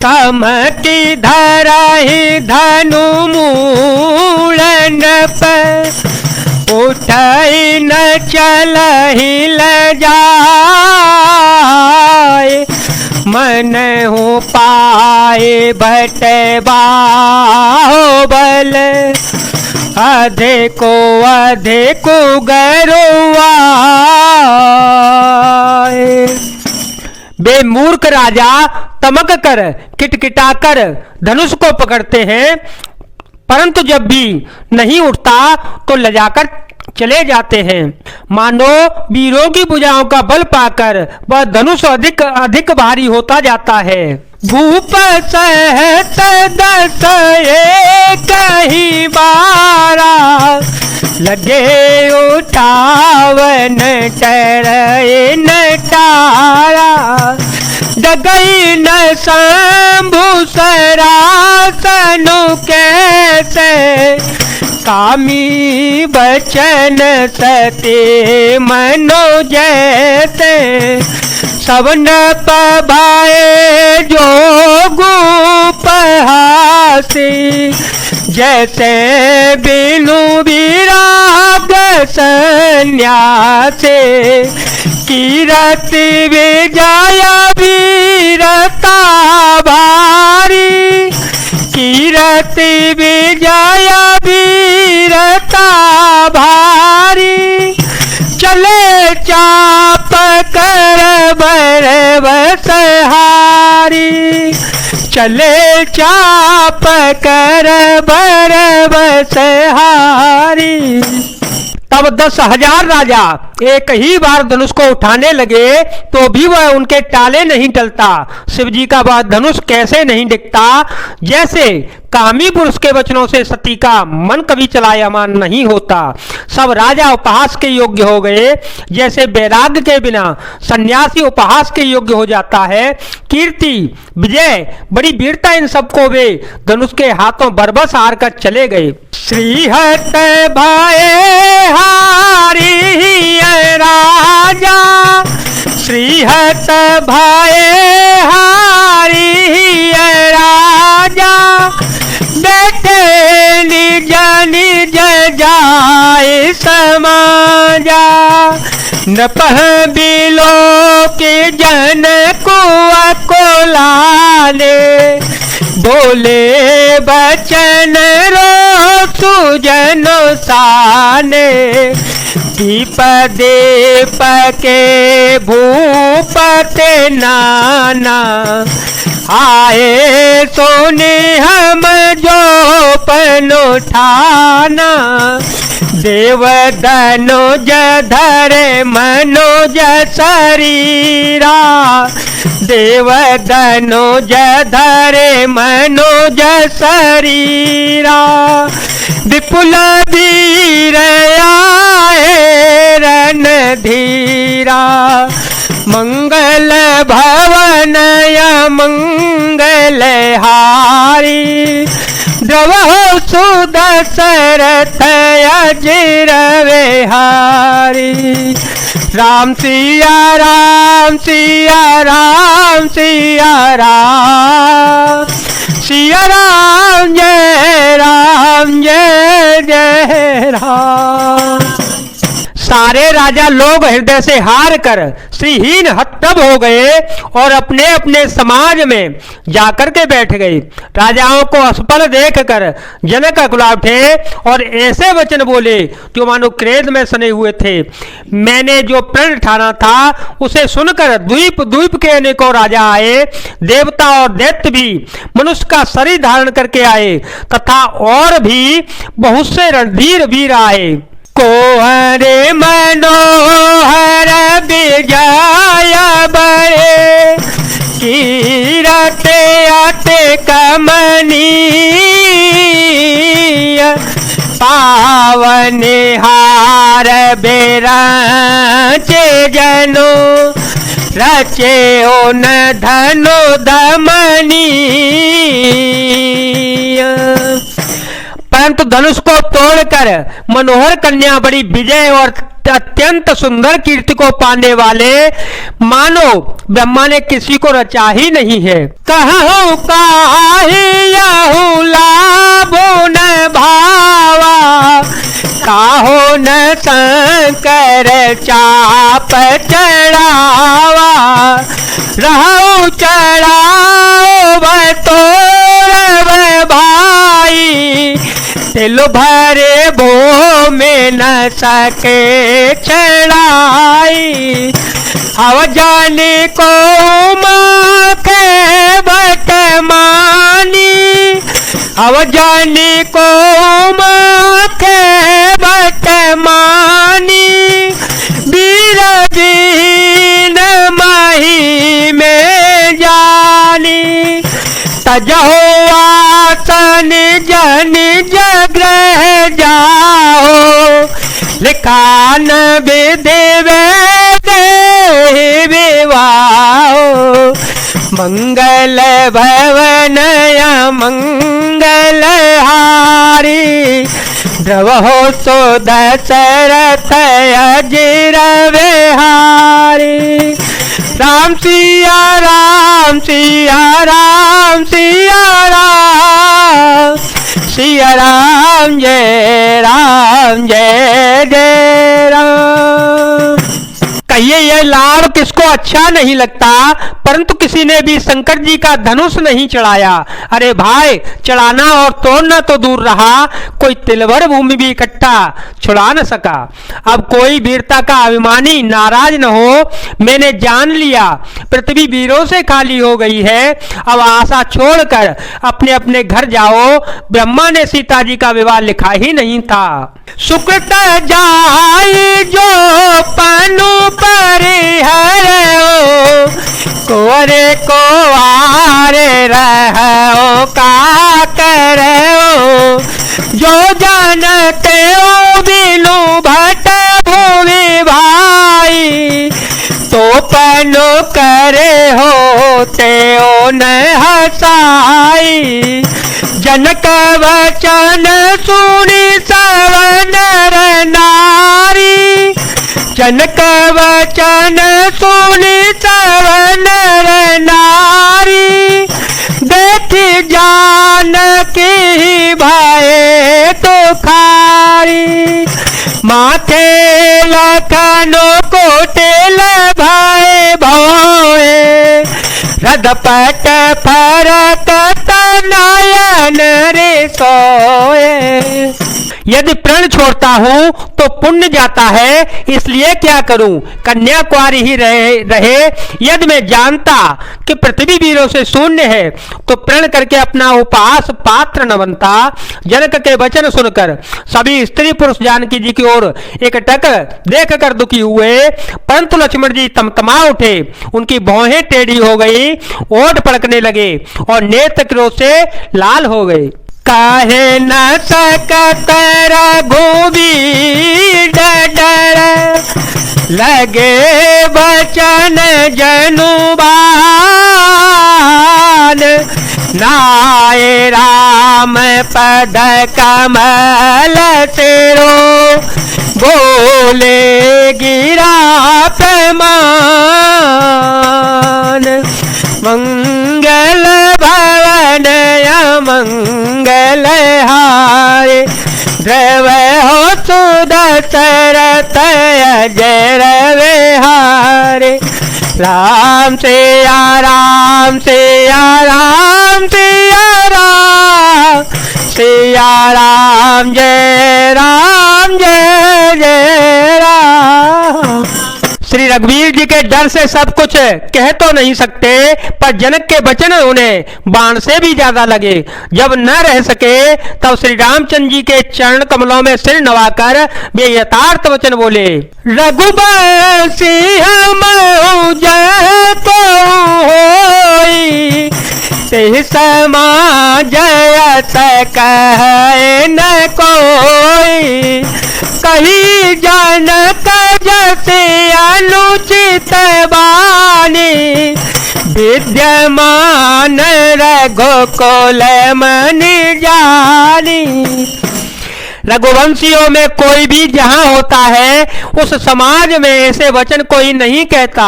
तमकी धरहि धनु मूलन पर, उठई न चलहि ल जाए। मन हो पाए भट बाहुबल, अधिको गरुआए। बे मूर्ख राजा तमक कर किटकिटा कर धनुष को पकड़ते हैं, परंतु जब भी नहीं उठता तो लजाकर चले जाते हैं। मानो वीरों की भुजाओं का बल पाकर वह धनुष अधिक अधिक भारी होता जाता है। भूप सहत दस एक ही बारा, लगे उठावन टरे न टारा। डगई न शंभु सरासनु कैसे, कामी बचन सते मनो जैसे। सवन पभाए जो गुपहासी, जैसे बिनु विराग सन्यासे। कीरति विजय वीरता भारी, कीरति विजय वीरता भारी। चले चाप कर बर बसहारी, चले चाप कर बर बसहारी। तब 10,000 राजा एक ही बार धनुष को उठाने लगे तो भी वह उनके टाले नहीं टलता। शिवजी का वह धनुष कैसे नहीं दिखता। जैसे कामी पुरुष के वचनों से सती का मन कभी चलायमान नहीं होता। सब राजा उपहास के योग्य हो गए, जैसे वैराग्य के बिना सन्यासी उपहास के योग्य हो जाता है। कीर्ति विजय बड़ी वीरता इन सबको वे धनुष के हाथों बरबस हार कर चले गए। श्रीहत भाए हारी राजा, श्रीहत भाए हारी राजा। बैठे निज निज जाए समाजा, नपह बिलो के जन को लाले। बोले बचन रो सुजनो साने, दीप दीप के भूपते नाना। आए सोने हम जो पनो ठाना, देव धनुज धरे मनोज शरीरा। देव धनुज धरे मनोज शरीरा। विपुल वीर आए रणधीरा, मंगल भवन मंगल हारी। द्रवहु सुदशरथ अजिर विहारी। राम सिया राम सिया राम सिया राम, सिया राम जय जय राम। सारे राजा लोग हृदय से हार कर श्रीहीन हतप्रभ हो गए और अपने अपने समाज में जाकर के बैठ गए। राजाओं को असफल देखकर जनक अकुला उठे और ऐसे वचन बोले जो मानो क्रोध में सने हुए थे। मैंने जो प्रण ठाना था उसे सुनकर द्वीप द्वीप के अनेकों राजा आए। देवता और दैत्य भी मनुष्य का शरीर धारण करके आए तथा और भी बहुत से रणधीर वीर आए। कोहरे मनोहर विजय बड़े, कीरते आते कमनीय। पावन हार बेराचे जनो, रचे ओन धनो दमनीय। परंतु धनुष को तोड़कर मनोहर कन्या बड़ी विजय और अत्यंत सुंदर कीर्ति को पाने वाले मानो ब्रह्मा ने किसी को रचा ही नहीं है। कहूँ काहियहु लाभो न भावा, काहो न शंकर चाप चढ़ावा, रहु चढ़ाओ बतोर भाई, तिल भरे भो में न सके चढ़ाई, हव जाने को माखे बट मानी, हव जाने को माखे बट मानी, वीर दीन माही में जानी, तजहो आसन जन जग्रह जाओ, लिखान विदेवे देवाओ, मंगल भवन मंगल हारी, द्रवहो सो दशरथ अजिर विहारी, राम सिया राम सिया राम सिया राम, सिया राम जय जय राम। कहिए यह लाड़ किसको अच्छा नहीं लगता, परंतु किसी ने भी शंकर जी का धनुष नहीं चढ़ाया। अरे भाई, चढ़ाना और तोड़ना तो दूर रहा, कोई तिलवर भूमि भी इकट्ठा छुड़ा न सका। अब कोई वीरता का अभिमानी नाराज न हो, मैंने जान लिया पृथ्वी वीरों से खाली हो गई है, अब आशा छोड़कर अपने अपने घर जाओ। ब्रह्मा ने सीता जी का विवाह लिखा ही नहीं था। सुकृत जाय जो पनु परिहरो, कोरे को आरे रहो का करो, जो जानते हो बिनु भट भूमि भाई, तो पनु करे हो ते ओ न हसाई, जनक वचन सुनी सब नर नारी, जनक वचन सुनी सब नर नारी, देखी जानकी भये तो खारी, माथे लखनो कोटिल भय भोए, रदपट फरक नयन रे सोए। यदि प्रण छोड़ता हूं तो पुण्य जाता है, इसलिए क्या करूं, कन्या कुंवारी ही रहे। यदि मैं जानता कि पृथ्वी वीरों से शून्य है तो प्रण करके अपना उपहास पात्र न बनता। जनक के वचन सुनकर सभी स्त्री पुरुष जानकी जी की ओर एकटक देख कर दुखी हुए, परंतु लक्ष्मण जी तमतमा उठे, उनकी भौहें टेढ़ी हो गई, ओठ पड़कने लगे और नेत्र क्रोध से लाल हो गए। काहे न सकत रघुवीर डर, लगे बचन जनुबान, नाय राम पद कमल सिरो, बोले गिरा प्रमाण, मंगल भवन मंगल हारे, द्रव हो सुदशरथ अजर विहारे, राम सिया राम सिया राम सिया राम, सिया राम जय जय राम। श्री रघुवीर जी के डर से सब कुछ कह तो नहीं सकते, पर जनक के वचन उन्हें बाण से भी ज्यादा लगे। जब न रह सके तब श्री रामचंद्र जी के चरण कमलों में सिर नवाकर वे यथार्थ वचन बोले। रघुबर सिंह होई, समाज कहे न कोई, कही जनक जैसे अनुचित बानी, विद्यमान रघुकुल मनि जानी, रघुवंशियों में कोई भी जहां होता है उस समाज में ऐसे वचन कोई नहीं कहता।